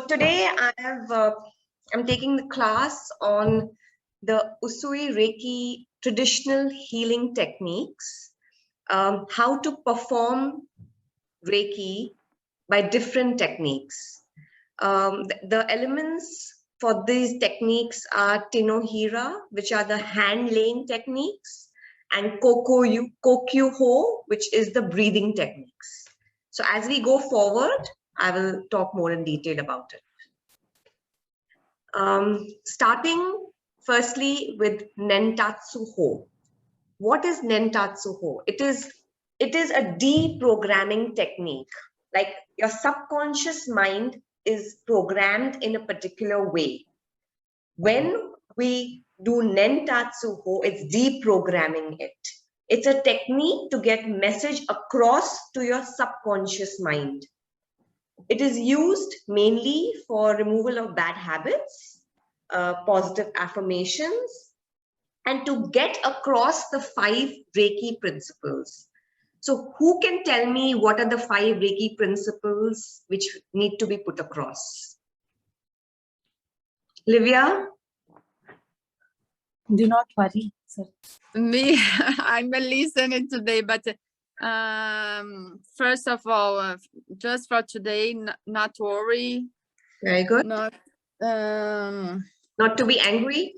today I'm taking the class on the Usui Reiki traditional healing techniques, how to perform Reiki by different techniques. The elements for these techniques are Tenohira, which are the hand laying techniques, and Kokyuho, which is the breathing techniques. So as we go forward, I will talk more in detail about it. Starting firstly with Nentatsu Ho. What is Nentatsu Ho? It is a deprogramming technique. Like your subconscious mind is programmed in a particular way. When we do Nentatsu Ho, it's deprogramming it. It's a technique to get message across to your subconscious mind. It is used mainly for removal of bad habits, positive affirmations, and to get across the 5 Reiki principles. So who can tell me what are the 5 Reiki principles which need to be put across? Livia? Do not worry, sir. Me, I'm listening today, but first of all, just for today, not worry. Very good. Not to be angry.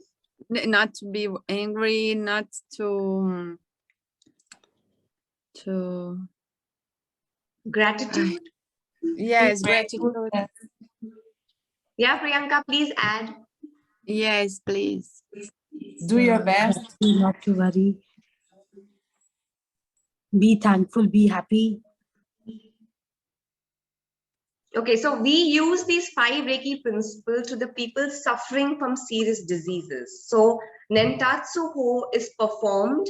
Not to be angry. Not to gratitude. Yes, gratitude. Yeah, Priyanka, please add. Yes, please. Do your best. Not to worry. Be thankful, be happy. Okay, so we use these 5 Reiki principles to the people suffering from serious diseases. So Nentatsu Ho is performed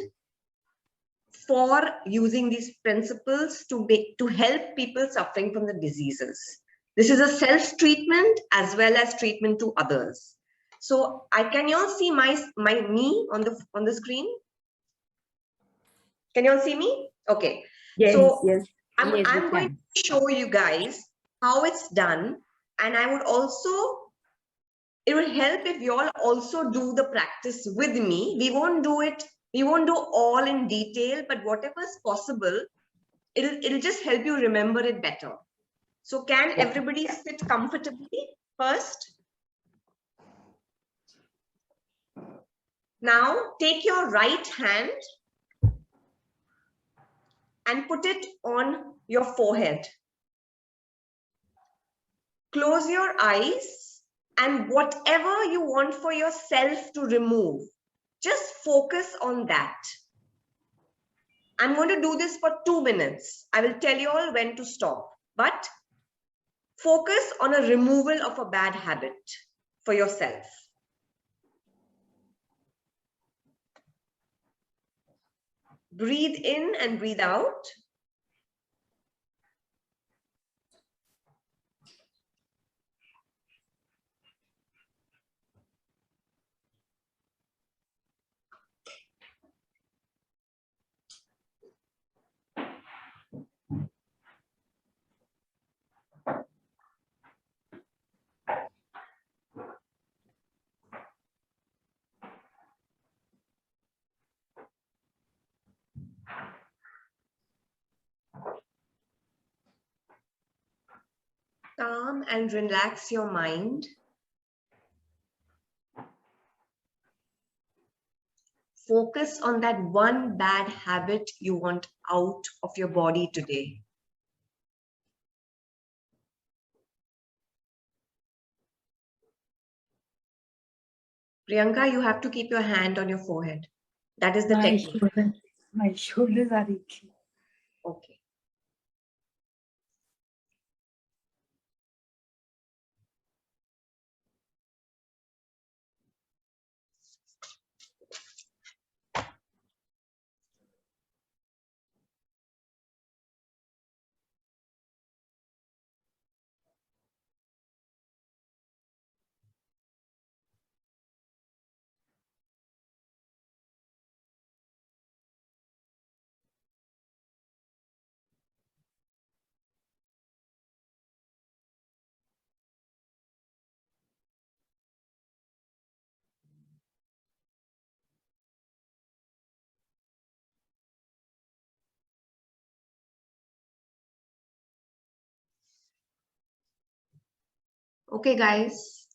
for using these principles to help people suffering from the diseases. This is a self-treatment as well as treatment to others. So can you all see me on the screen? Can you all see me? Okay. Yes, so yes. I'm Yes, going to show you guys how it's done, and it will help if you all also do the practice with me. We won't do all in detail, but whatever is possible, it'll just help you remember it better. So can everybody sit comfortably first? Now take your right hand and put it on your forehead. Close your eyes, and whatever you want for yourself to remove, just focus on that. I'm going to do this for 2 minutes. I will tell you all when to stop, but focus on a removal of a bad habit for yourself. Breathe in and breathe out. Calm and relax your mind. Focus on that one bad habit you want out of your body today. Priyanka, you have to keep your hand on your forehead. That is the technique. My shoulders are itchy. Okay. Okay, guys,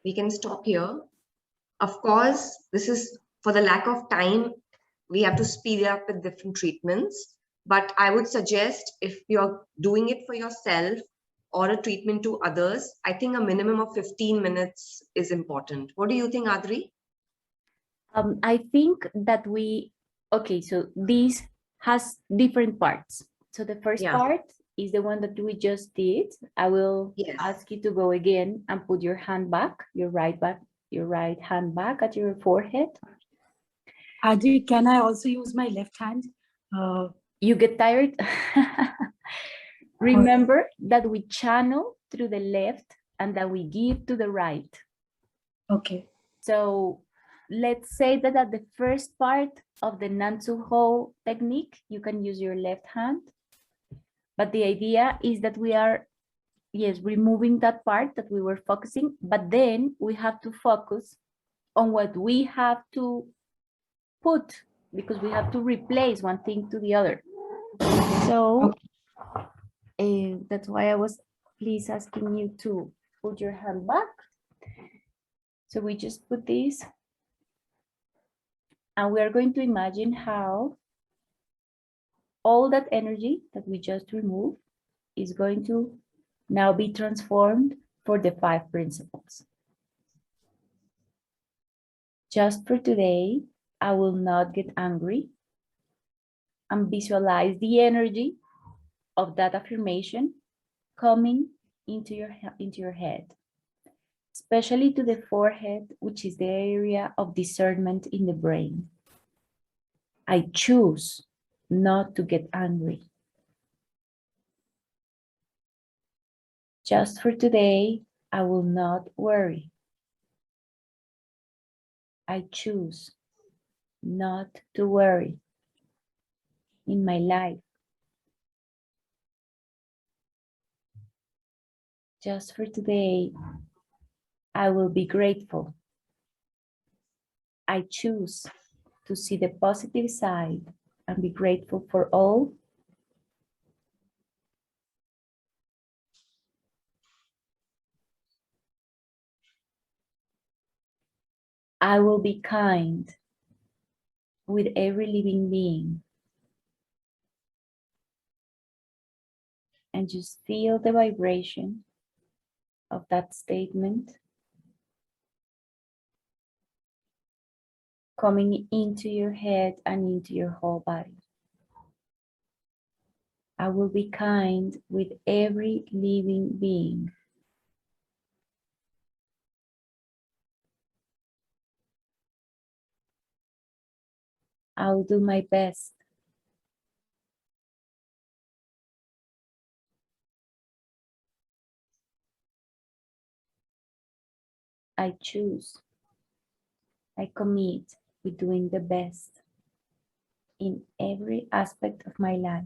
we can stop here. Of course, this is for the lack of time, we have to speed it up with different treatments. But I would suggest if you're doing it for yourself or a treatment to others, I think a minimum of 15 minutes is important. What do you think, Adri? I think that okay, so this has different parts. So the first Yeah. part is the one that we just did. I will Yes. ask you to go again and put your hand back, your right hand back at your forehead. Adri, can I also use my left hand? You get tired? Remember that we channel through the left and that we give to the right. Okay. So let's say that at the first part of the Nantsuho technique, you can use your left hand. But the idea is that we are, yes, removing that part that we were focusing, but then we have to focus on what we have to put, because we have to replace one thing to the other. So that's why I was please asking you to put your hand back. So we just put this, and we are going to imagine how all that energy that we just removed is going to now be transformed for the 5 principles. Just for today, I will not get angry, and visualize the energy of that affirmation coming into your head, especially to the forehead, which is the area of discernment in the brain. I choose not to get angry. Just for today, I will not worry. I choose not to worry in my life. Just for today, I will be grateful. I choose to see the positive side and be grateful for all. I will be kind with every living being. And just feel the vibration of that statement coming into your head and into your whole body. I will be kind with every living being. I'll do my best. I choose. I commit with doing the best in every aspect of my life.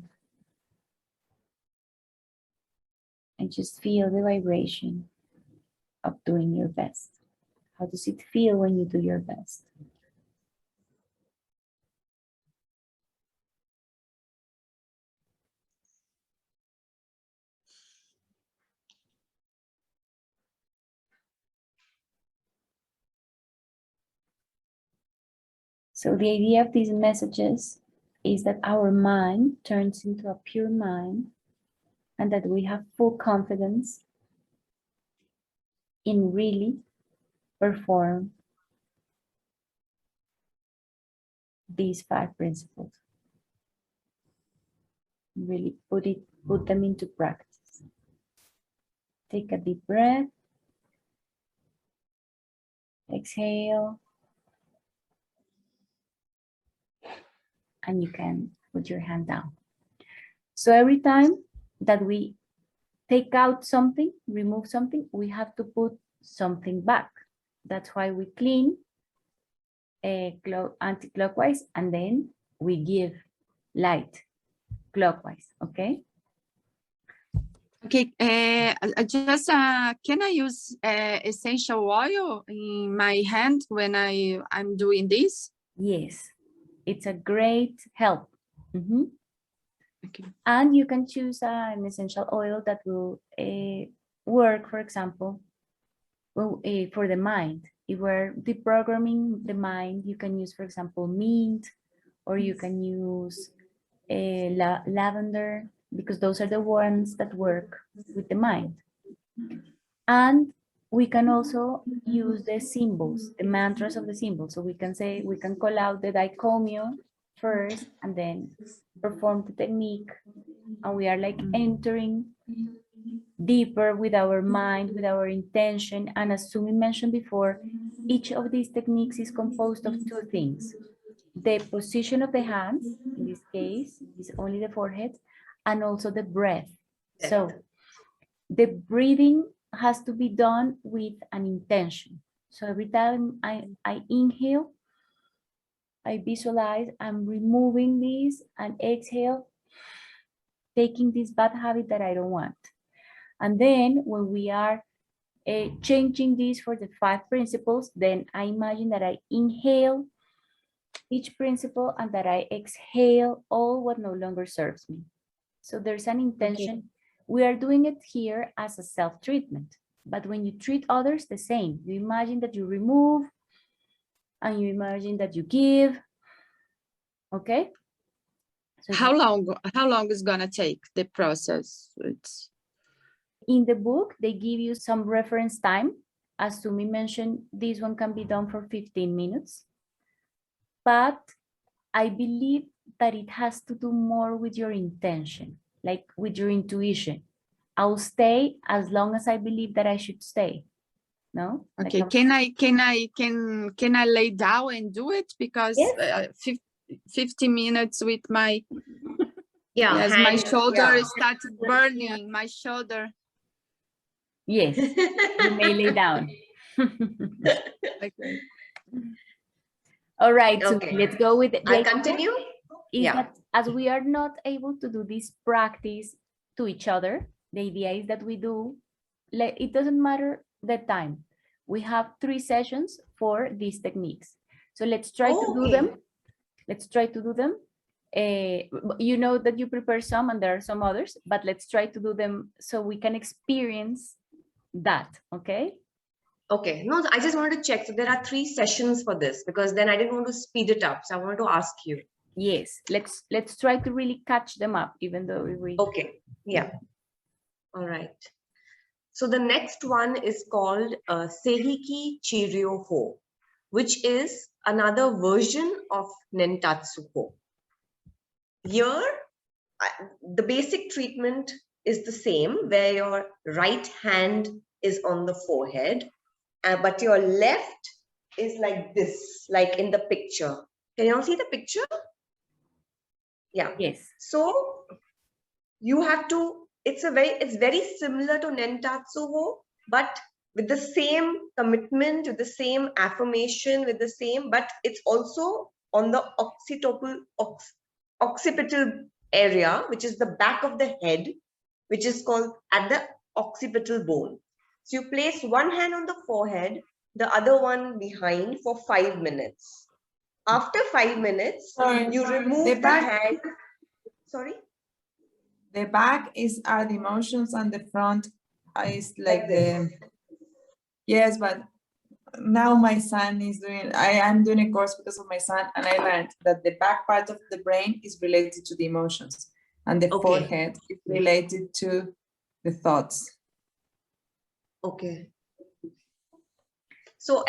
And just feel the vibration of doing your best. How does it feel when you do your best? So the idea of these messages is that our mind turns into a pure mind and that we have full confidence in really perform these 5 principles. Really put them into practice. Take a deep breath. Exhale. And you can put your hand down. So every time that we take out something, remove something, we have to put something back. That's why we clean anti-clockwise, and then we give light clockwise, okay? Okay, I just can I use essential oil in my hand when I'm doing this? Yes, it's a great help. Okay. And you can choose an essential oil that will work, for example, well, for the mind. If we're deprogramming the mind, you can use, for example, mint, or you can use lavender, because those are the ones that work with the mind. And we can also use the symbols, the mantras of the symbols. So we can say, we can call out the dicomio first and then perform the technique. And we are like entering deeper with our mind, with our intention. And as Sumi mentioned before, each of these techniques is composed of two things. The position of the hands, in this case, is only the forehead, and also the breath. So the breathing has to be done with an intention. So every time I inhale, I visualize I'm removing this, and exhale, taking this bad habit that I don't want. And then when we are changing this for the 5 principles, then I imagine that I inhale each principle and that I exhale all what no longer serves me. So there's an intention. Okay. We are doing it here as a self-treatment, but when you treat others, the same. You imagine that you remove, and you imagine that you give. Okay. So how long is gonna take the process? It's... In the book, they give you some reference time. As Sumi mentioned, this one can be done for 15 minutes. But I believe that it has to do more with your intention, like with your intuition. I'll stay as long as I believe that I should stay. No? Okay. Like can I lay down and do it? Because yes. 50 minutes with my yes, my shoulder started burning. My shoulder. Yes, you may lay down. Okay. All right, so okay. let's go with it. I'll continue. That as we are not able to do this practice to each other, the idea is that we do, it doesn't matter the time. We have 3 sessions for these techniques. So let's try to do them. Let's try to do them. You know that you prepare some and there are some others, but let's try to do them so we can experience that, okay? Okay, no, I just wanted to check. So there are 3 sessions for this, because then I didn't want to speed it up. So I wanted to ask you. Yes, let's try to really catch them up, even though we... Okay, yeah. All right. So the next one is called Seihiki Chiryo Ho, which is another version of Nentatsu Ho. Here, the basic treatment is the same, where your right hand is on the forehead, but your left is like this, like in the picture. Can you all see the picture? Yeah. Yes. So you have to, it's very similar to Nentatsu Ho, but with the same commitment, with the same affirmation, with the same, but it's also on the occipital area, which is the back of the head, which is called at the occipital bone. So you place one hand on the forehead, the other one behind for 5 minutes. After 5 minutes, you remove the hand. Sorry? The back are the emotions and the front is like the... Yes, but now my son is doing, I'm doing a course because of my son, and I learned that the back part of the brain is related to the emotions and the forehead is related to the thoughts. Okay. So,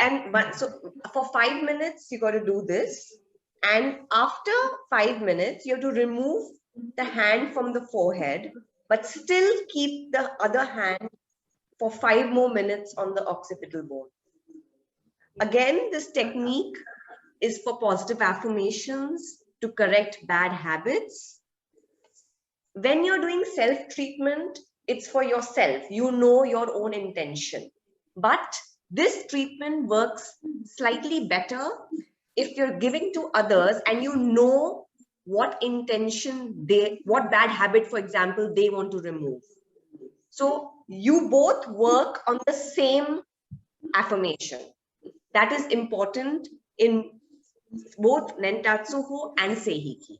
for 5 minutes, you got to do this. And after 5 minutes, you have to remove the hand from the forehead, but still keep the other hand for 5 more minutes on the occipital bone. Again, this technique is for positive affirmations to correct bad habits. When you're doing self-treatment, it's for yourself. You know your own intention. But this treatment works slightly better if you're giving to others and you know what intention what bad habit, for example, they want to remove. So you both work on the same affirmation. That is important in both Nentatsu Ho and Seihiki,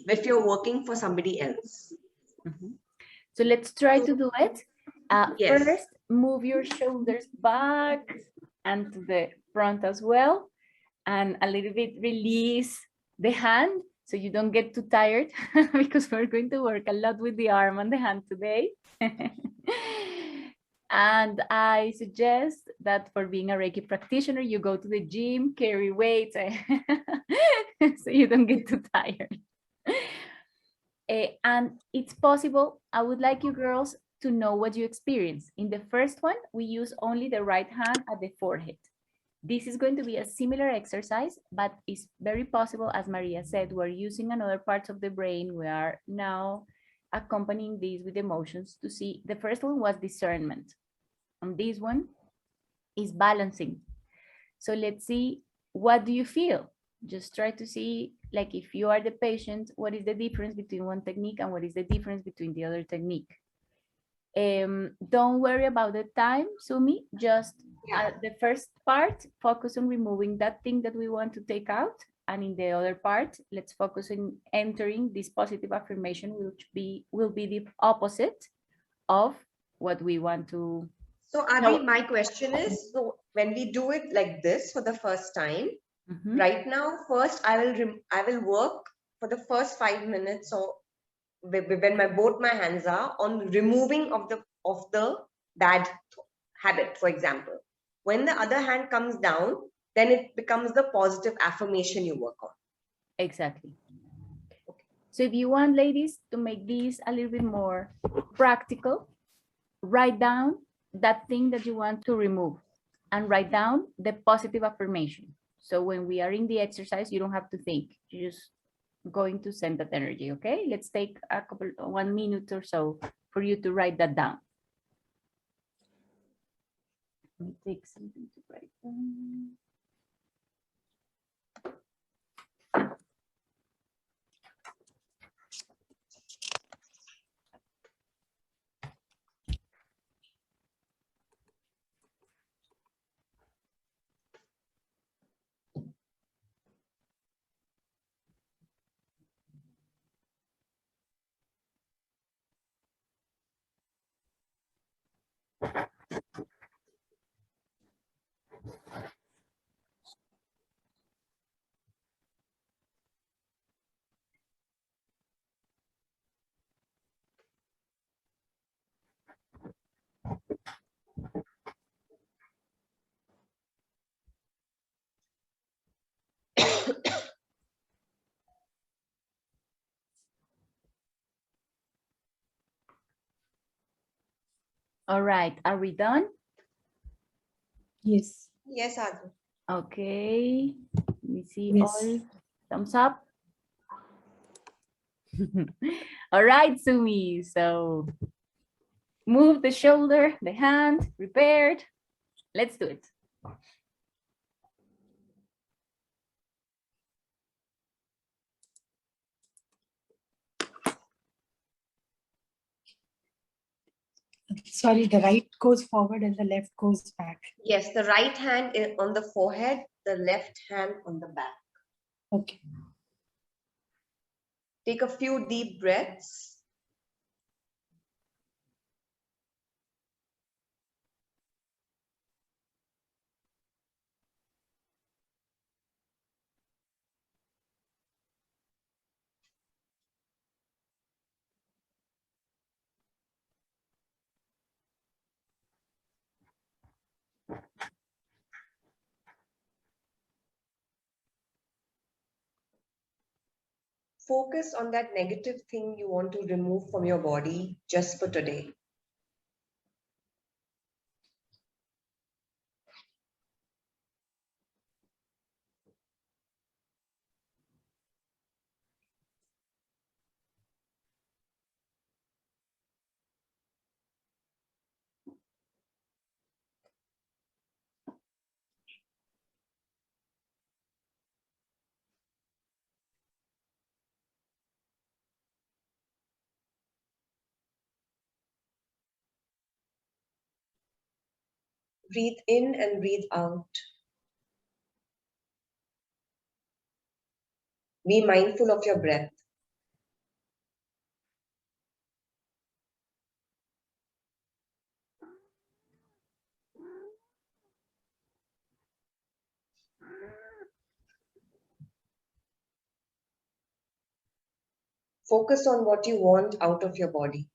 if you're working for somebody else. So let's try to do it. Yes. First, move your shoulders back and to the front as well, and a little bit release the hand so you don't get too tired because we're going to work a lot with the arm and the hand today. And I suggest that for being a Reiki practitioner, you go to the gym, carry weights, so you don't get too tired. And it's possible, I would like you girls to know what you experience. In the first one, we use only the right hand at the forehead. This is going to be a similar exercise, but it's very possible, as Maria said, we're using another parts of the brain. We are now accompanying these with emotions to see. The first one was discernment, and this one is balancing. So let's see, what do you feel? Just try to see, like, if you are the patient, what is the difference between one technique and what is the difference between the other technique? Don't worry about the time, Sumi. Just the first part, focus on removing that thing that we want to take out. And in the other part, let's focus on entering this positive affirmation, which will be the opposite of what we want to. So Adi, my question is, so when we do it like this for the first time, right now, first I will work for the first 5 minutes or when both my hands are on removing of the bad habit, for example. When the other hand comes down, then it becomes the positive affirmation you work on. Exactly. Okay. So if you want, ladies, to make this a little bit more practical, write down that thing that you want to remove and write down the positive affirmation. So when we are in the exercise, you don't have to think. You're just going to send that energy, okay? Let's take 1 minute or so for you to write that down. Let me take something to write down. All right, are we done? Yes. Yes, Adi. Okay, let me see. Yes. All thumbs up. All right, Sumi, so move the shoulder, the hand, prepared. Let's do it. Sorry, the right goes forward and the left goes back. Yes, the right hand is on the forehead, the left hand on the back. Okay. Take a few deep breaths. Focus on that negative thing you want to remove from your body just for today. Breathe in and breathe out. Be mindful of your breath. Focus on what you want out of your body.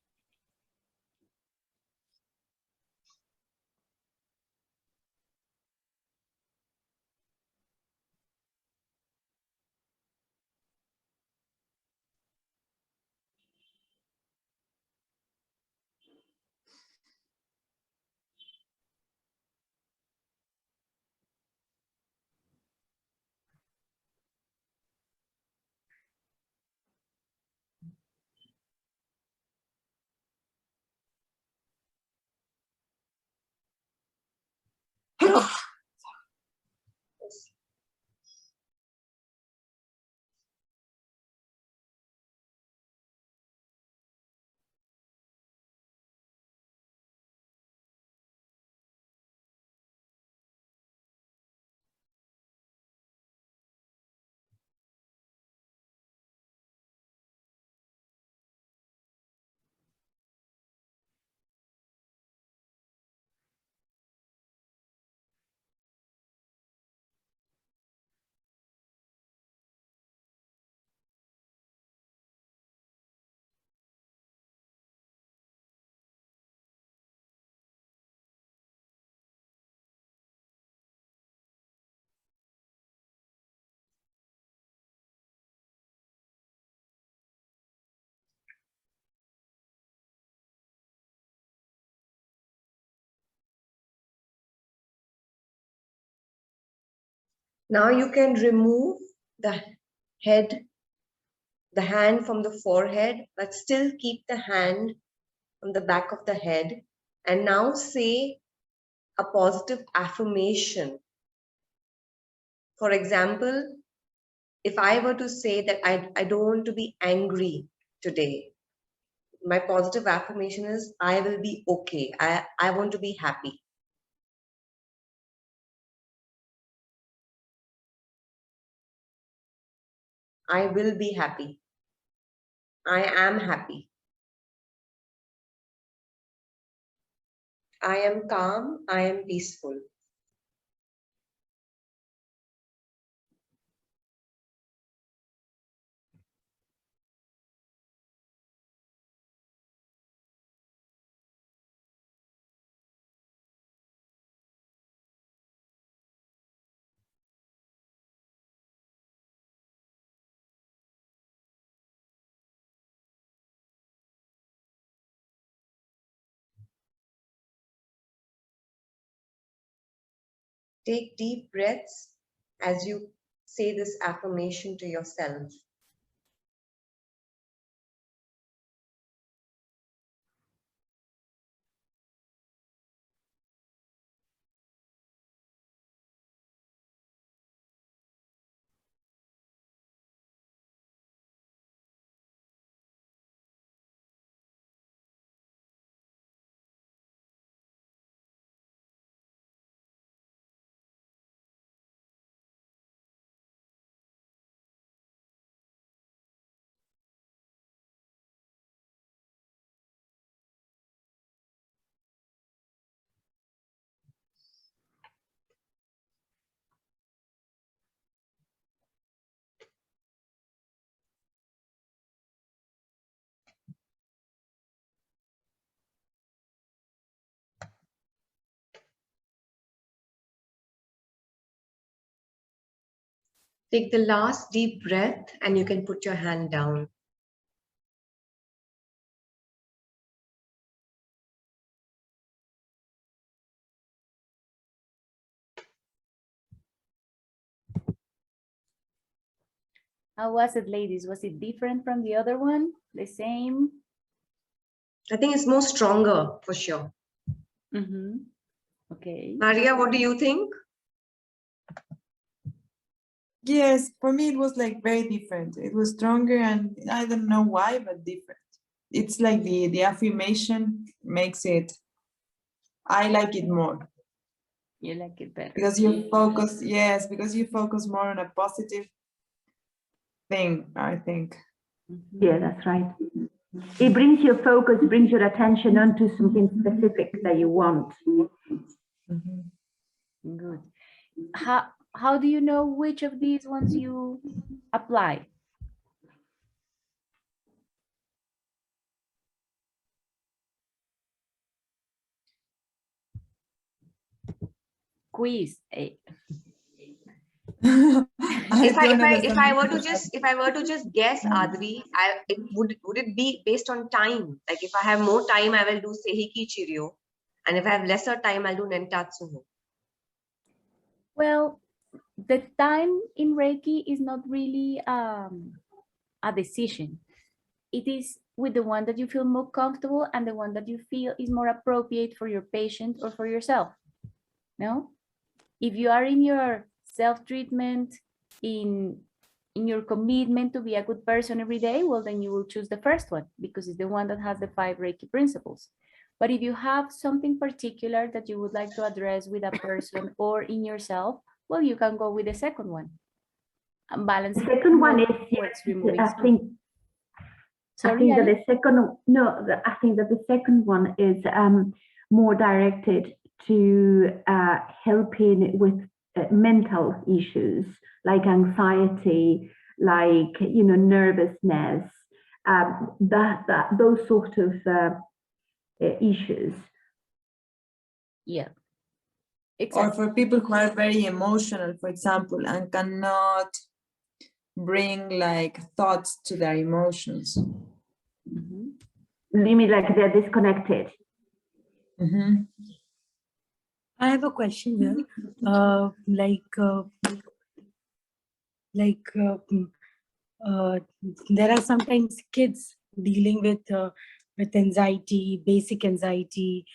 Now you can remove the head, the hand from the forehead, but still keep the hand on the back of the head. And now say a positive affirmation. For example, if I were to say that I don't want to be angry today, my positive affirmation is I will be okay. I want to be happy. I will be happy. I am happy. I am calm. I am peaceful. Take deep breaths as you say this affirmation to yourself. Take the last deep breath and you can put your hand down. How was it, ladies? Was it different from the other one? The same? I think it's more stronger for sure. Okay. Maria, what do you think? Yes, for me it was like very different. It was stronger and I don't know why, but different. It's like the affirmation makes it, I like it more. You like it better. Because you focus, yes, because you focus more on a positive thing, I think. Yeah, that's right. It brings your focus, brings your attention onto something specific that you want. Good. How do you know which of these ones you apply? quiz. If I were to just guess, Adri, would it be based on time? Like if I have more time, I will do Seihiki Chiryo, and if I have lesser time, I'll do Nentatsu. Well, the time in Reiki is not really a decision. It is with the one that you feel more comfortable and the one that you feel is more appropriate for your patient or for yourself. No? If you are in your self-treatment, in your commitment to be a good person every day, well, then you will choose the first one because it's the one that has the 5 Reiki principles. But if you have something particular that you would like to address with a person or in yourself, well, you can go with the second one. And balancing The second one is, I think that the second one is more directed to helping with mental issues like anxiety, like nervousness, those sort of issues. Yeah. Exactly. Or for people who are very emotional, for example, and cannot bring like thoughts to their emotions. Mm-hmm. You mean like they're disconnected? Mm-hmm. I have a question here. There are sometimes kids dealing with anxiety, basic anxiety,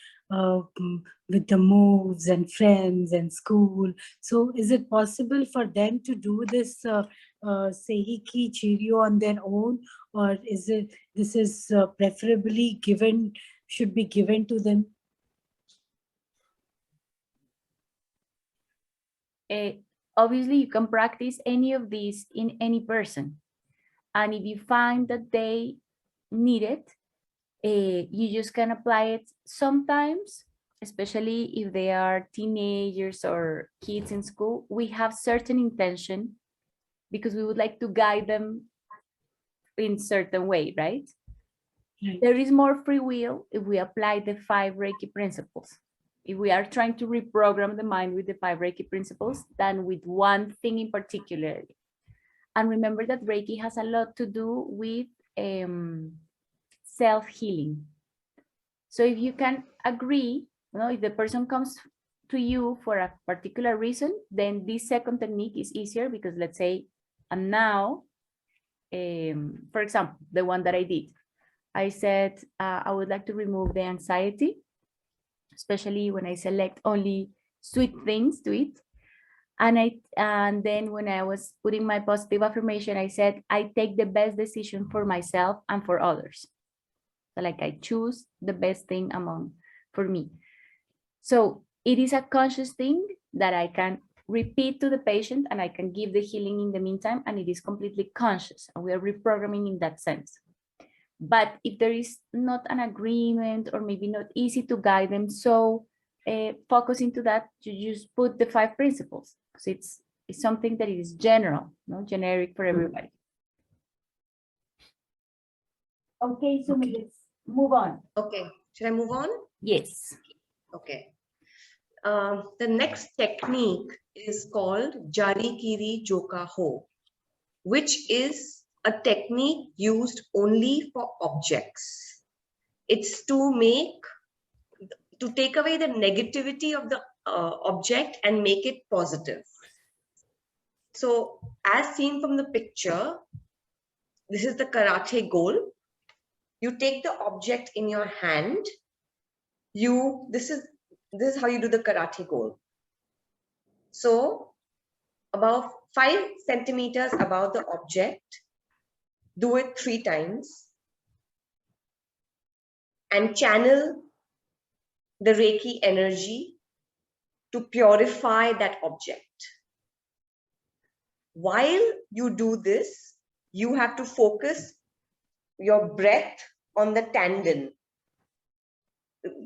with the moves and friends and school. So is it possible for them to do this Seihiki Chiryo on their own, or is it preferably should be given to them? Obviously, you can practice any of these in any person. And if you find that they need it, you just can apply it sometimes, especially if they are teenagers or kids in school. We have certain intention because we would like to guide them in certain way, right? There is more free will if we apply the 5 Reiki principles. If we are trying to reprogram the mind with the 5 Reiki principles than with one thing in particular. And remember that Reiki has a lot to do with self-healing. So if you can agree, if the person comes to you for a particular reason, then this second technique is easier because let's say, and now, for example, the one that I did, I said, I would like to remove the anxiety, especially when I select only sweet things to eat. And then when I was putting my positive affirmation, I said, I take the best decision for myself and for others. So like I choose the best thing for me. So it is a conscious thing that I can repeat to the patient and I can give the healing in the meantime, and it is completely conscious and we are reprogramming in that sense. But if there is not an agreement or maybe not easy to guide them, so focus into that, you just put the 5 principles because it's something that is general, generic for everybody. Okay, so let's move on. Okay, should I move on? Yes. Okay. The next technique is called Jarikiri Joka Ho, which is a technique used only for objects. It's to take away the negativity of the object and make it positive. So as seen from the picture, this is the karate goal. You take the object in your hand. This is how you do the karate goal. So about 5 centimeters above the object, do it 3 times and channel the Reiki energy to purify that object. While you do this, you have to focus your breath on the tendon.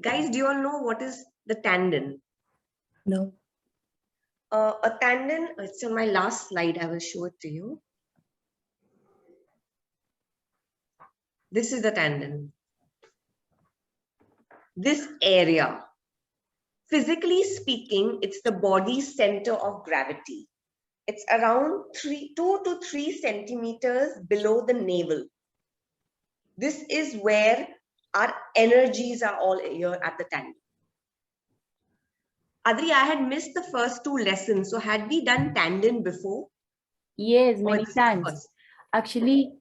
Guys, do you all know what is the tendon? No. A tendon, it's on my last slide, I will show it to you. This is the tendon. This area physically speaking, it's the body's center of gravity. It's around 2 to 3 centimeters below the navel. This is where our energies are all here at the tendon. Adri, I had missed the first 2 lessons. So had we done tendon before? Yes, Or many this is the times. first? Actually,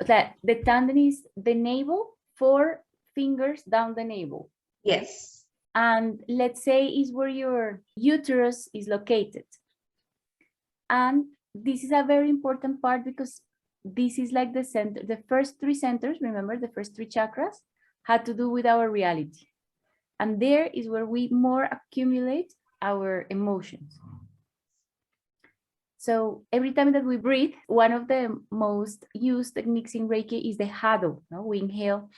the tendon is the navel, 4 fingers down the navel. Yes. And let's say is where your uterus is located. And this is a very important part because this is like the center, the first 3 centers, remember the first 3 chakras had to do with our reality. And there is where we more accumulate our emotions. So every time that we breathe, one of the most used techniques in Reiki is the hado. No? We inhale,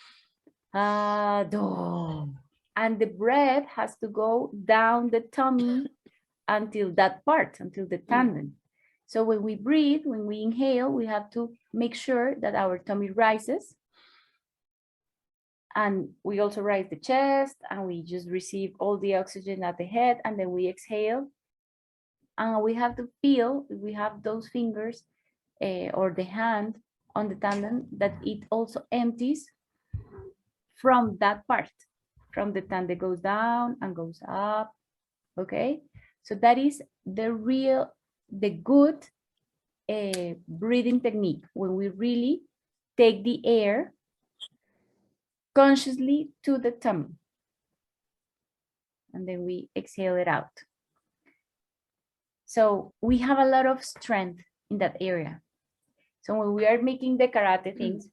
hado, and the breath has to go down the tummy until that part, until the tendon. So when we breathe, when we inhale, we have to make sure that our tummy rises. And we also rise the chest, and we just receive all the oxygen at the head, and then we exhale. And we have to feel, we have those fingers or the hand on the tendon, that it also empties from that part, from the tendon goes down and goes up, okay? So that is the good breathing technique, when we really take the air consciously to the tummy, and then we exhale it out. So we have a lot of strength in that area. So when we are making the karate things,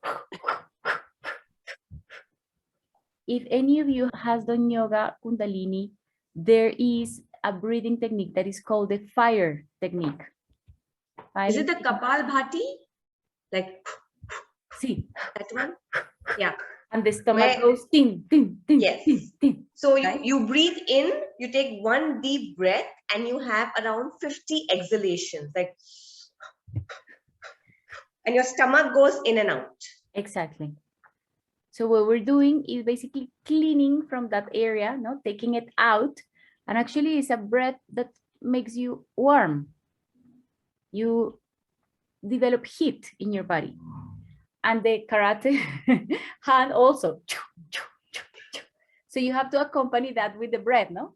if any of you has done yoga kundalini, there is a breathing technique that is called the fire technique. Is it the Kapal Bhati? Like, See, that one? Yeah. and the stomach goes ting, ting, ting, Yes. ting, ting. So Right? you breathe in, you take 1 deep breath, and you have around 50 exhalations, like, and your stomach goes in and out. Exactly. So what we're doing is basically cleaning from that area, no, taking it out, and actually it's a breath that makes you warm. You develop heat in your body. And the karate hand also. So you have to accompany that with the breath, no?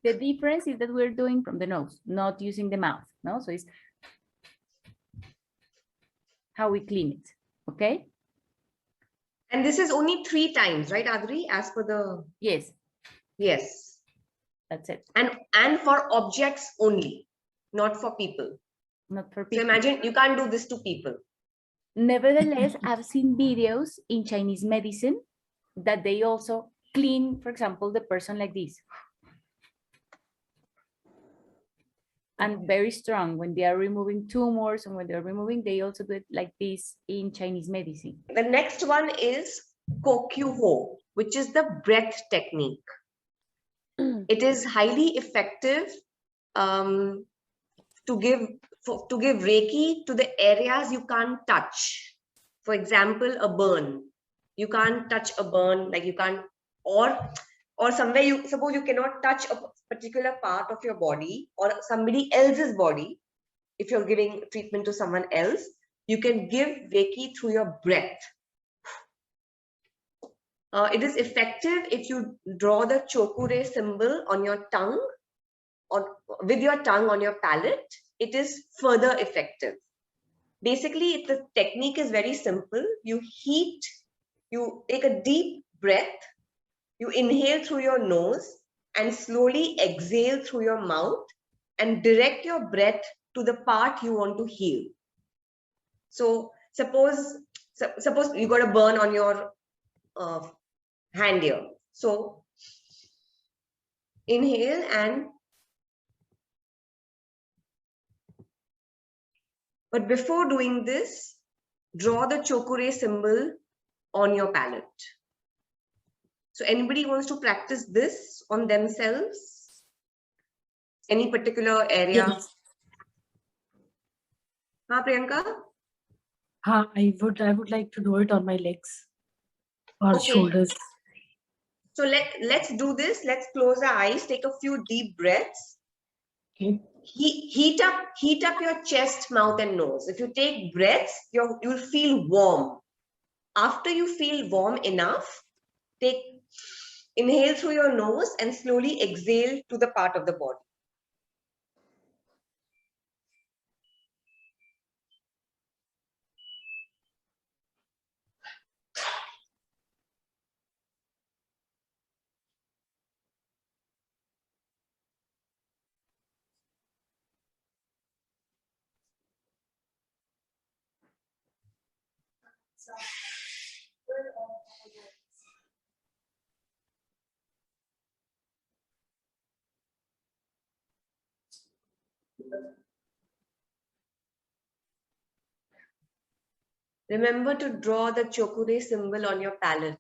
The difference is that we're doing from the nose, not using the mouth, no? So it's how we clean it, okay? And this is only 3 times, right, Adri? As per the... Yes. Yes. That's it. And for objects only, not for people. Not for So people. imagine you can't do this to people. Nevertheless, I've seen videos in Chinese medicine that they also clean, for example, the person like this. And very strong when they are removing tumors, and when they're removing, they also do it like this in Chinese medicine. The next one is Kokyuho, which is the breath technique. It is highly effective to give Reiki to the areas you can't touch. For example, a burn. You can't touch a burn, like you can't, or somewhere you suppose you cannot touch a particular part of your body or somebody else's body. If you're giving treatment to someone else, you can give Reiki through your breath. It is effective if you draw the chokure symbol on your tongue, or with your tongue on your palate. It is further effective. Basically, the technique is very simple. You take a deep breath, you inhale through your nose and slowly exhale through your mouth, and direct your breath to the part you want to heal. So suppose you got a burn on your hand here. So inhale, and but before doing this, draw the chokure symbol on your palate. So anybody wants to practice this on themselves? Any particular area? Yes. Huh, Priyanka? I would like to do it on my legs or Okay. shoulders. So let's do this. Let's close our eyes, take a few deep breaths. Okay. Heat up your chest, mouth, and nose. If you take breaths, you'll feel warm. After you feel warm enough, inhale through your nose and slowly exhale to the part of the body. Remember to draw the Chokure symbol on your palette.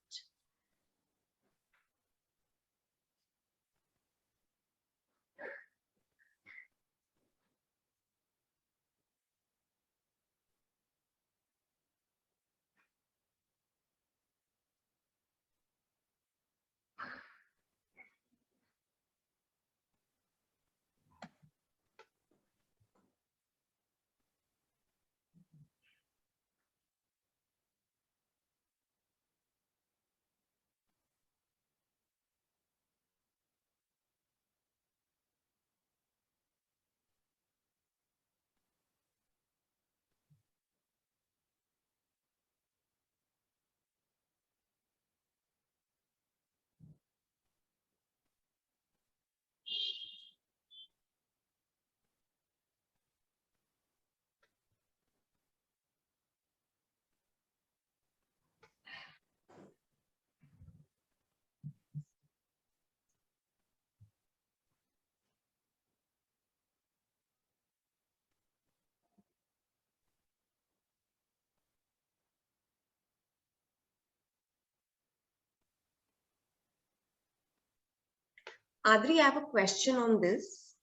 Adri, I have a question on this.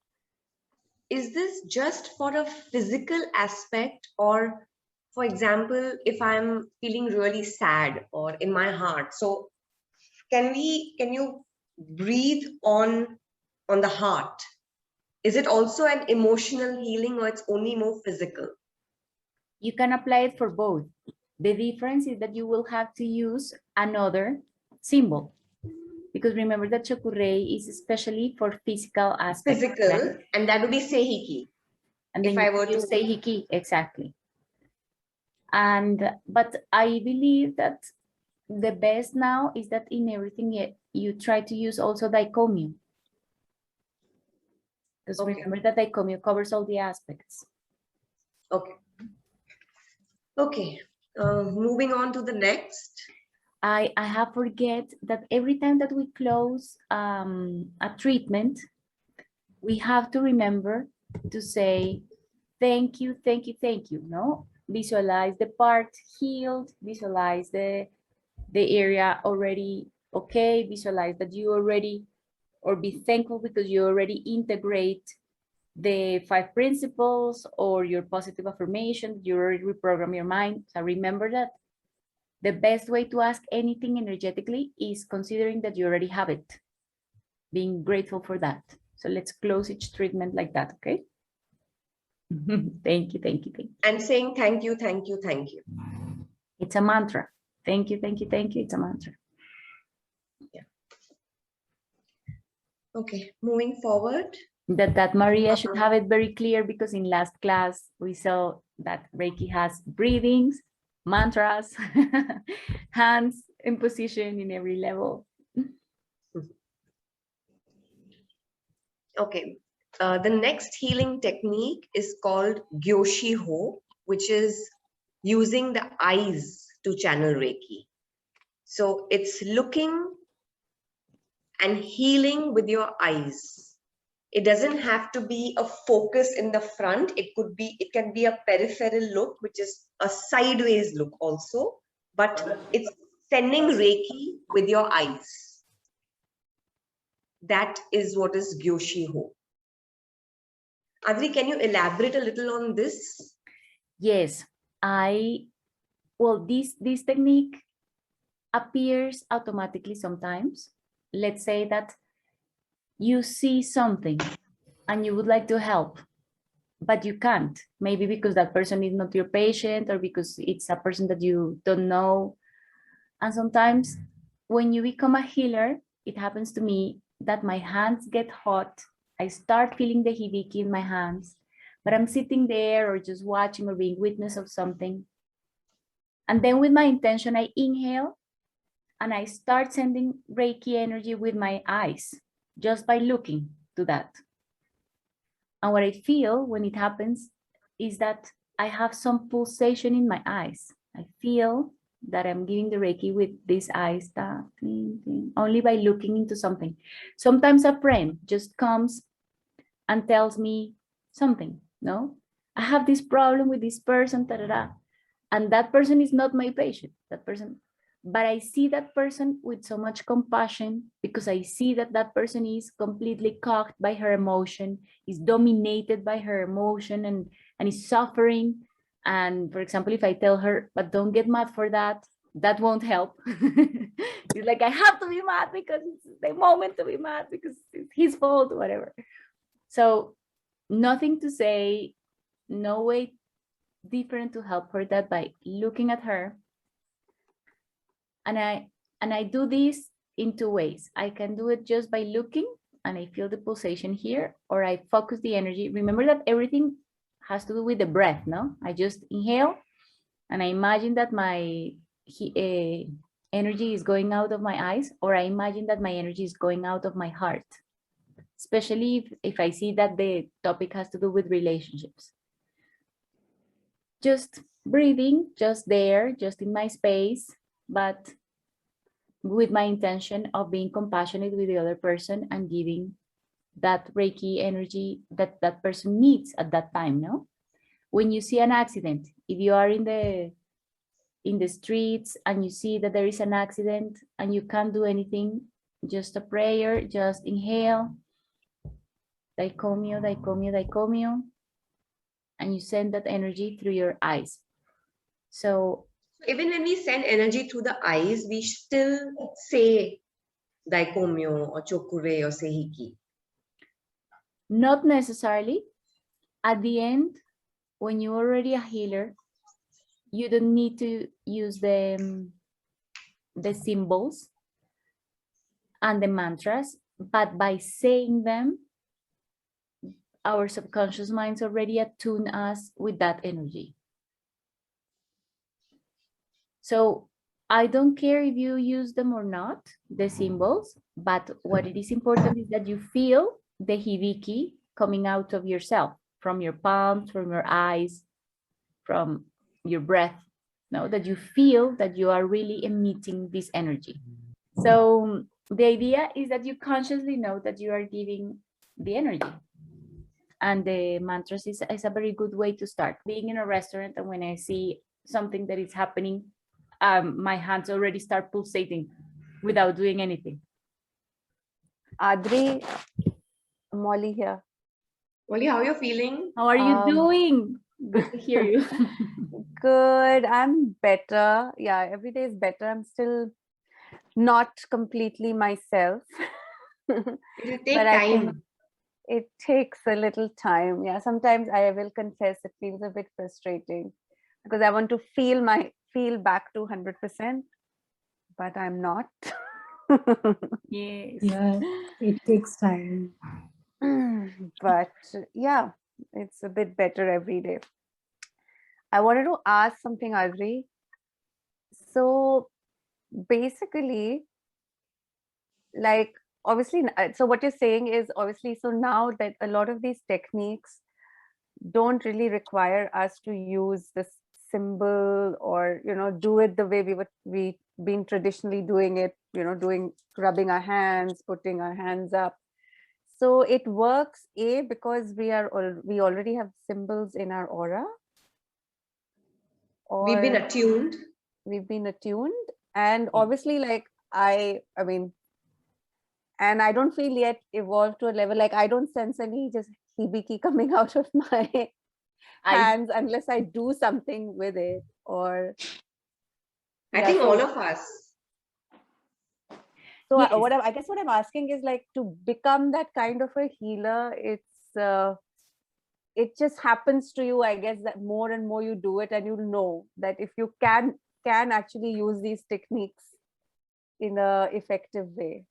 Is this just for a physical aspect, or for example, if I'm feeling really sad or in my heart, so can you breathe on the heart? Is it also an emotional healing, or it's only more physical? You can apply it for both. The difference is that you will have to use another symbol, because remember that Chokurei is especially for physical aspects. Physical, right? and that would be Seihiki. And If then I were you to say Hiki, exactly. But I believe that the best now is that in everything you try to use also dichomio. Because remember that dichomio covers all the aspects. Okay. Okay. Moving on to the next. I have forget that every time that we close a treatment, we have to remember to say thank you, thank you, thank you. No, visualize the part healed, visualize the area already okay, visualize that you already, or be thankful because you already integrate the 5 principles or your positive affirmation, you already reprogram your mind. So remember that the best way to ask anything energetically is considering that you already have it, being grateful for that. So let's close each treatment like that, okay? Thank you, thank you, thank you. And saying thank you, thank you, thank you. It's a mantra. Thank you, thank you, thank you. It's a mantra. Yeah. Okay, moving forward. That Maria should have it very clear, because in last class we saw that Reiki has breathings, mantras, hands in position in every level. Okay, the next healing technique is called Yoshiho, which is using the eyes to channel Reiki. So it's looking and healing with your eyes. It doesn't have to be a focus in the front. It can be a peripheral look, which is a sideways look also, but it's sending Reiki with your eyes. That is what is Yoshiho. Adri, can you elaborate a little on this? Yes, well, this technique appears automatically sometimes, let's say that you see something and you would like to help, but you can't, maybe because that person is not your patient or because it's a person that you don't know. And sometimes when you become a healer, it happens to me that my hands get hot. I start feeling the hibiki in my hands, but I'm sitting there or just watching or being witness of something. And then with my intention, I inhale and I start sending Reiki energy with my eyes, just by looking to that. And what I feel when it happens is that I have some pulsation in my eyes. I feel that I'm giving the Reiki with these eyes, only by looking into something. Sometimes a friend just comes and tells me something, no? I have this problem with this person, and that person is not my patient, that person. But I see that person with so much compassion because I see that that person is completely caught by her emotion, is dominated by her emotion and is suffering. And for example, if I tell her, but don't get mad for that, that won't help. It's like, I have to be mad because it's the moment to be mad because it's his fault, whatever. So nothing to say, no way different to help her that by looking at her. And I do this in two ways. I can do it just by looking and I feel the pulsation here, or I focus the energy. Remember that everything has to do with the breath, no? I just inhale and I imagine that my energy is going out of my eyes, or I imagine that my energy is going out of my heart, especially if I see that the topic has to do with relationships. Just breathing, just there, just in my space, but with my intention of being compassionate with the other person and giving that Reiki energy that that person needs at that time, no? When you see an accident, if you are in the streets and you see that there is an accident and you can't do anything, just a prayer, just inhale, daikomyo, daikomyo, daikomyo, and you send that energy through your eyes. So even when we send energy through the eyes, we still say daikomyo or chokure or seihiki. not necessarily. At the end, when you're already a healer, you don't need to use the symbols and the mantras, but by saying them, our subconscious minds already attune us with that energy. So I don't care if you use them or not, the symbols, but what it is important is that you feel the hibiki coming out of yourself, from your palms, from your eyes, from your breath, no? That you feel that you are really emitting this energy. So the idea is that you consciously know that you are giving the energy. And the mantras is a very good way to start. Being in a restaurant and when I see something that is happening, my hands already start pulsating without doing anything. Adri, Molly here. Molly, how are you feeling? How are you doing? Good to hear you. Good. I'm better. Yeah, every day is better. I'm still not completely myself. It'll take But I think time. it takes a little time. Yeah, sometimes I will confess it feels a bit frustrating because I want to feel back to 100%, but I'm not. Yes. Yeah, it takes time. But yeah, it's a bit better every day. I wanted to ask something, Adri. So basically, like obviously, so what you're saying is obviously, so now that a lot of these techniques don't really require us to use this symbol or, you know, do it the way we've been traditionally doing it, you know, rubbing our hands, putting our hands up. So it works, because we already have symbols in our aura. We've been attuned. And obviously, like I mean, and I don't feel yet evolved to a level, like I don't sense any just hibiki coming out of my hands unless I do something with it, or I think all of us. So Yes. I guess what I'm asking is like to become that kind of a healer, it just happens to you, I guess, that more and more you do it and you know that if you can actually use these techniques in a effective way.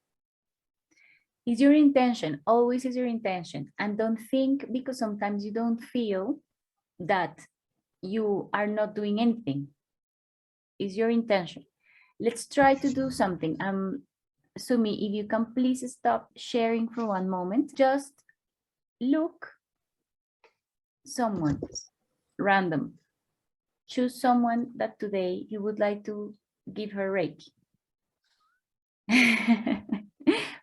Is your intention, always is your intention. And don't think, because sometimes you don't feel that you are not doing anything. Is your intention. Let's try to do something. Sumi, if you can please stop sharing for one moment. Just look someone random. Choose someone that today you would like to give her Reiki.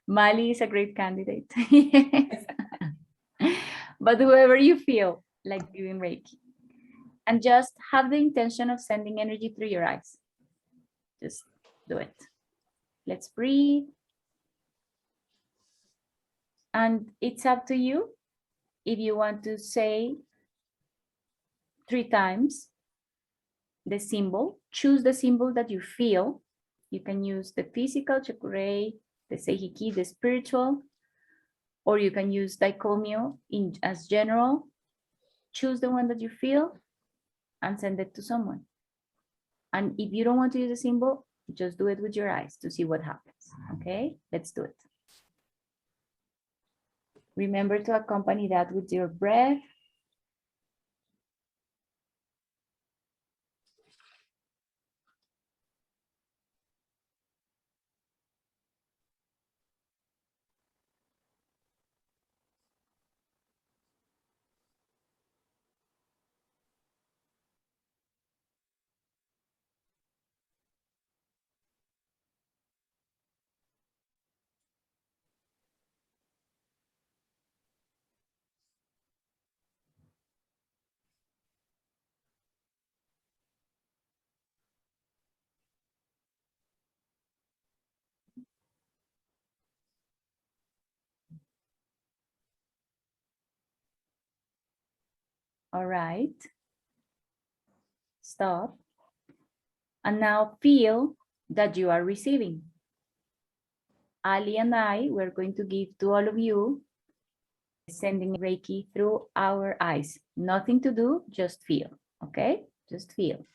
Mali is a great candidate. Yes. But whoever you feel like giving Reiki. And just have the intention of sending energy through your eyes. Just do it. Let's breathe. And it's up to you if you want to say 3 times the symbol. Choose the symbol that you feel. You can use the physical, chakurei, the seihiki, the spiritual, or you can use daikomyo as general. Choose the one that you feel and send it to someone. And if you don't want to use a symbol, just do it with your eyes to see what happens. Okay, let's do it. Remember to accompany that with your breath. All right. Stop. And now feel that you are receiving. Ali and I, we're going to give to all of you, sending Reiki through our eyes. Nothing to do, just feel, okay? Just feel.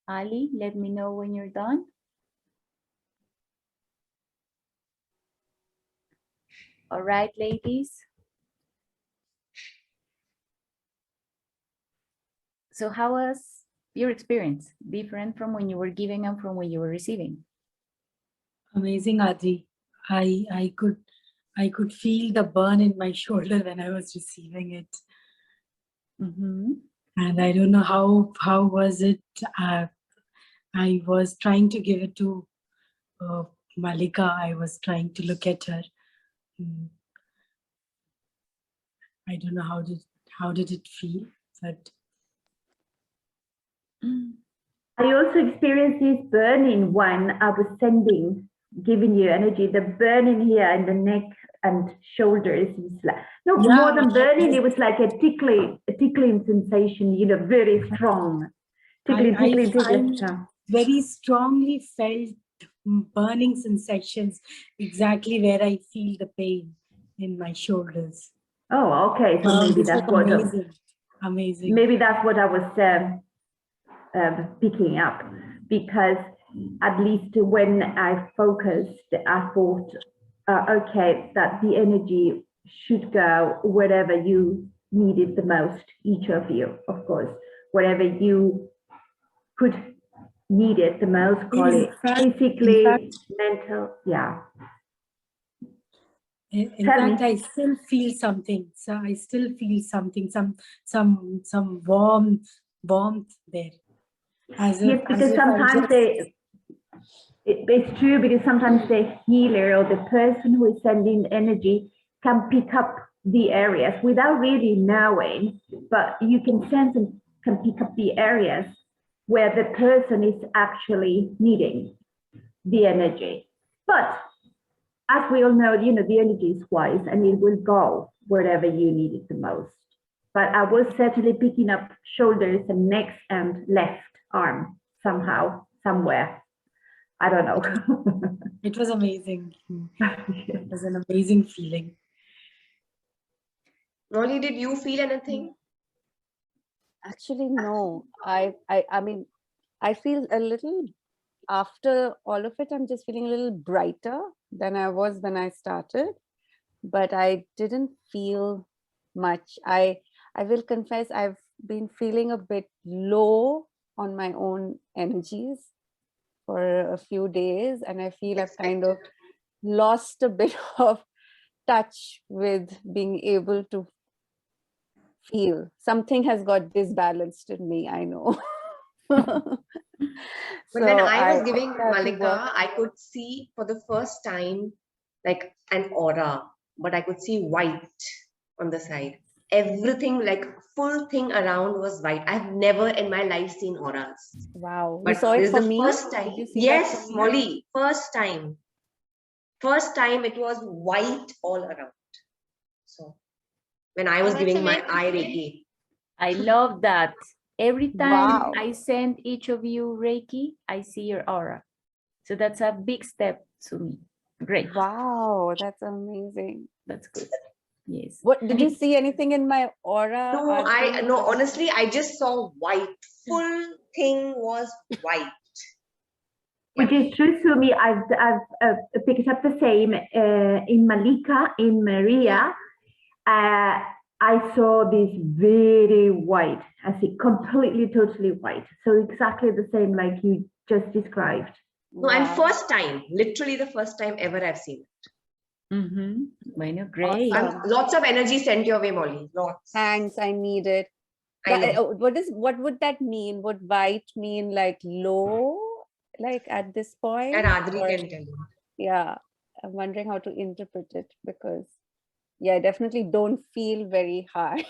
Ali, let me know when you're done. All right, ladies. So how was your experience? Different from when you were giving and from when you were receiving? Amazing, Adi. I could feel the burn in my shoulder when I was receiving it. Mm-hmm. And I don't know how was it. I was trying to give it to Malika. I was trying to look at her. I don't know how did it feel, but I also experienced this burning when I was giving you energy. The burning here in the neck and shoulders was like, no, Yeah, more than burning, I- it was like a tickling sensation, you know, very strong. Tickling. I very strongly felt burning sensations exactly where I feel the pain in my shoulders. Oh, okay. So maybe It's that's what amazing. maybe that's what I was picking up, because at least when I focused, I thought, okay, that the energy should go wherever you need it the most, each of you, of course, wherever you could need it the most, call In it fact- physically, mental, yeah. In Tell fact, me. I still feel something. So I still feel something, some warmth there. As Yes, because sometimes it's true, because sometimes the healer or the person who is sending energy can pick up the areas without really knowing, but you can sense and can pick up the areas where the person is actually needing the energy. But as we all know, you know, the energy is wise and it will go wherever you need it the most. But I was certainly picking up shoulders and necks and left arm somehow, somewhere. I don't know. it was amazing. It was an amazing feeling. Molly, did you feel anything? Actually, no. I mean, I feel a little, after all of it, I'm just feeling a little brighter than I was when I started, but I didn't feel much. I will confess, I've been feeling a bit low on my own energies for a few days, and I feel I've kind of lost a bit of touch with being able to feel. Something has got disbalanced in me, I know. But when I was giving Malika, I could see for the first time like an aura, but I could see white on the side. Everything, like full thing around was white. I've never in my life seen auras. Wow. But You saw this it is for the me? first time. Did you see that Yes, for me? Molly, first time. First time it was white all around. So when I was that's giving my amazing. eye Reiki. I love that. Every time Wow. I send each of you Reiki, I see your aura. So that's a big step to me. Great. Wow, that's amazing. That's good. Yes. What did you see anything in my aura? No, Adri? honestly, I just saw white. Full thing was white. Which is true to me. I've picked up the same in Malika, in Maria. I saw this very white, I see completely, totally white. So exactly the same like you just described. No, and Wow. first time, literally the first time ever I've seen it. Bueno, great. Awesome. Lots of energy sent your way, Molly. Lots. Thanks, I need it. I know. What would that mean? Would white mean like low, like at this point? And Adri Or- can tell you. yeah, I'm wondering how to interpret it, because yeah, I definitely don't feel very high.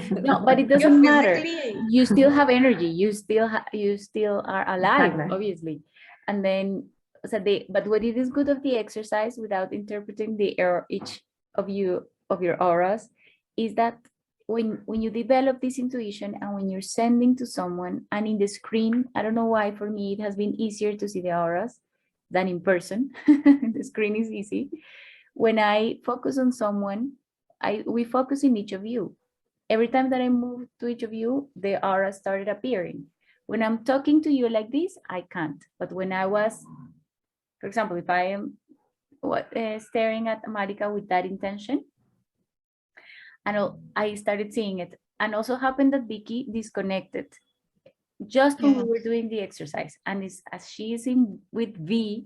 No, but it doesn't matter. physically- You still have energy. You still are alive, Exactly. obviously. And then so but what it is good of the exercise, without interpreting the error each of your auras, is that when you develop this intuition and when you're sending to someone, and in the screen, I don't know why, for me it has been easier to see the auras than in person. The screen is easy. When I focus on someone, we focus in each of you. Every time that I move to each of you, the aura started appearing. When I'm talking to you like this, I can't. But when I was, for example, if I am staring at Marika with that intention, and I started seeing it. And also happened that Vicky disconnected just when we were doing the exercise. And as she is in with V,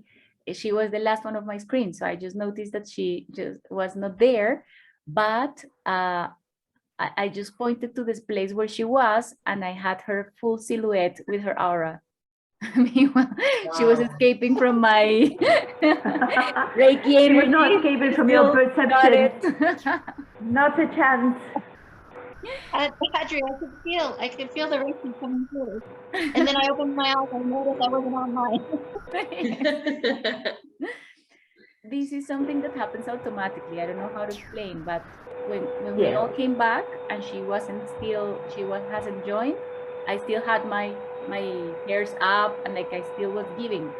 she was the last one of my screen. So I just noticed that she just was not there. But I just pointed to this place where she was, and I had her full silhouette with her aura. Meanwhile, she was escaping from my Reiki She was energy. not escaping from your Still got perception. it. Not a chance. Adri, I could feel the Reiki coming through. And then I opened my eyes and noticed I wasn't online. This is something that happens automatically. I don't know how to explain, but when we all came back and she hasn't joined, I still had my hairs up and like I still was giving,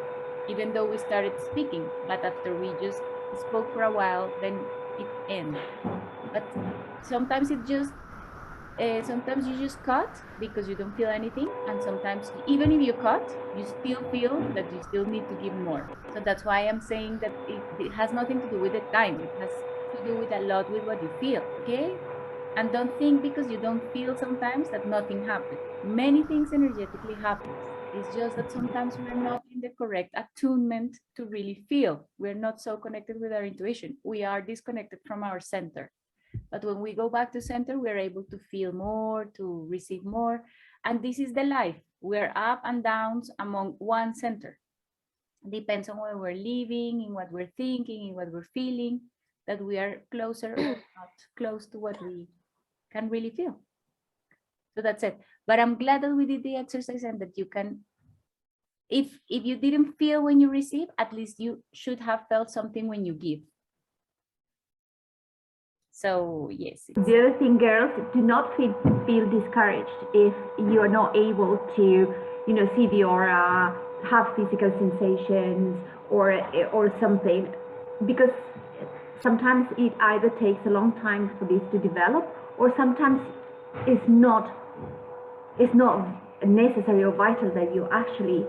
even though we started speaking. But after we just spoke for a while, then it ends. But sometimes it just sometimes you just cut because you don't feel anything, and sometimes even if you cut, you still feel that you still need to give more. So that's why I'm saying that it has nothing to do with the time. It has to do with a lot with what you feel, okay? And don't think because you don't feel sometimes that nothing happens. Many things energetically happen. It's just that sometimes we're not in the correct attunement to really feel. We're not so connected with our intuition. We are disconnected from our center. But when we go back to center, we're able to feel more, to receive more. And this is the life. We're up and downs among one center. Depends on where we're living, in what we're thinking, in what we're feeling, that we are closer or not close to what we can really feel. So that's it. But I'm glad that we did the exercise and that you can, if you didn't feel when you receive, at least you should have felt something when you give. So yes. The other thing, girls, do not feel discouraged if you are not able to, see the aura, have physical sensations, or something, because sometimes it either takes a long time for this to develop, or sometimes it's not necessary or vital that you actually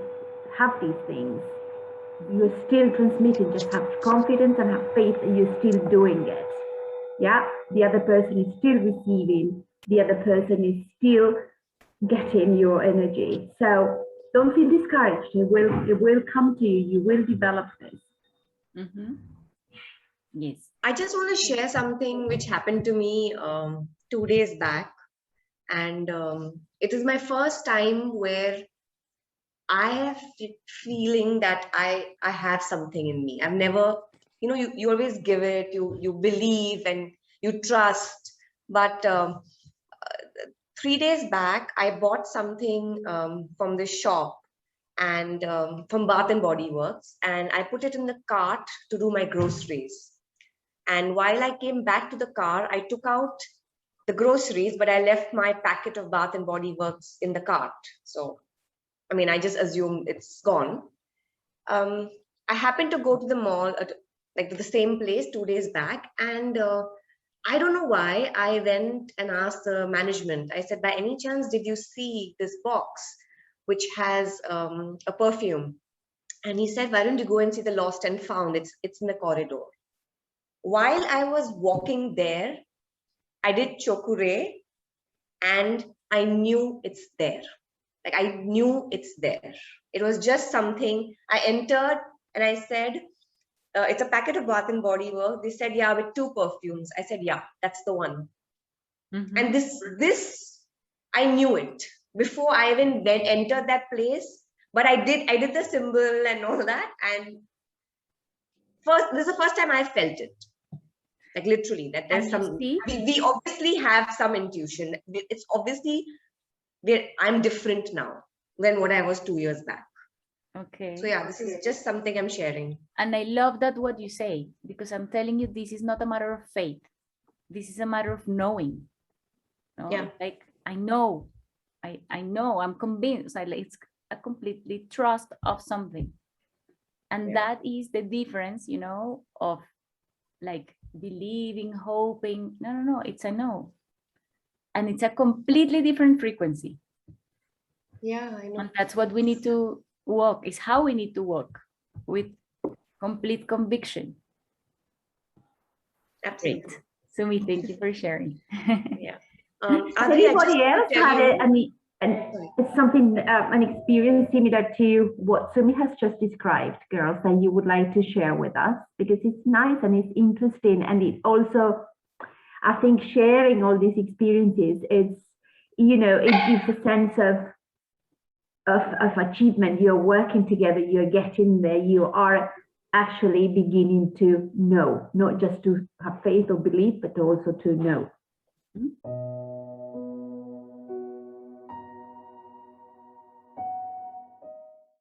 have these things. You're still transmitting. Just have confidence and have faith that you're still doing it. Yeah, the other person is still receiving, the other person is still getting your energy. So don't feel discouraged. It will come to you. You will develop this. Mm-hmm. Yes. I just want to share something which happened to me 2 days back. And it is my first time where I have feeling that I have something in me. I've never, you always give it, you believe and you trust. But 3 days back, I bought something from the shop and from Bath and Body Works, and I put it in the cart to do my groceries. And while I came back to the car, I took out the groceries, but I left my packet of Bath and Body Works in the cart. So, I just assumed it's gone. I happened to go to the mall, to the same place 2 days back, and I don't know why I went and asked the management. I said, by any chance, did you see this box which has a perfume? And he said, why don't you go and see the lost and found? It's in the corridor. While I was walking there, I did chokure and I knew it's there. I knew it's there. It was just something. I entered and I said, it's a packet of Bath and Body Works. They said, yeah, with 2 perfumes. I said, yeah, that's the one. Mm-hmm. And this, I knew it before I even entered that place. But I did the symbol and all that. And this is the first time I felt it. Literally, that there's some, we obviously have some intuition. It's obviously, I'm different now than what I was 2 years back. Okay. So yeah, this is just something I'm sharing. And I love that what you say, because I'm telling you, this is not a matter of faith. This is a matter of knowing. No? Yeah. I know, I'm convinced. It's a completely trust of something. And that is the difference, of believing, hoping. No, it's a no. And it's a completely different frequency. Yeah, I know. And that's what we need to walk, is how we need to walk, with complete conviction. Absolutely. Great. Sumi, thank you for sharing. Yeah. Anybody else had something, an experience similar to what Sumi has just described, girls, that you would like to share with us? Because it's nice and it's interesting, and it also, I think, sharing all these experiences, it gives a sense of achievement. You're working together, you're getting there, you are actually beginning to know, not just to have faith or belief, but also to know.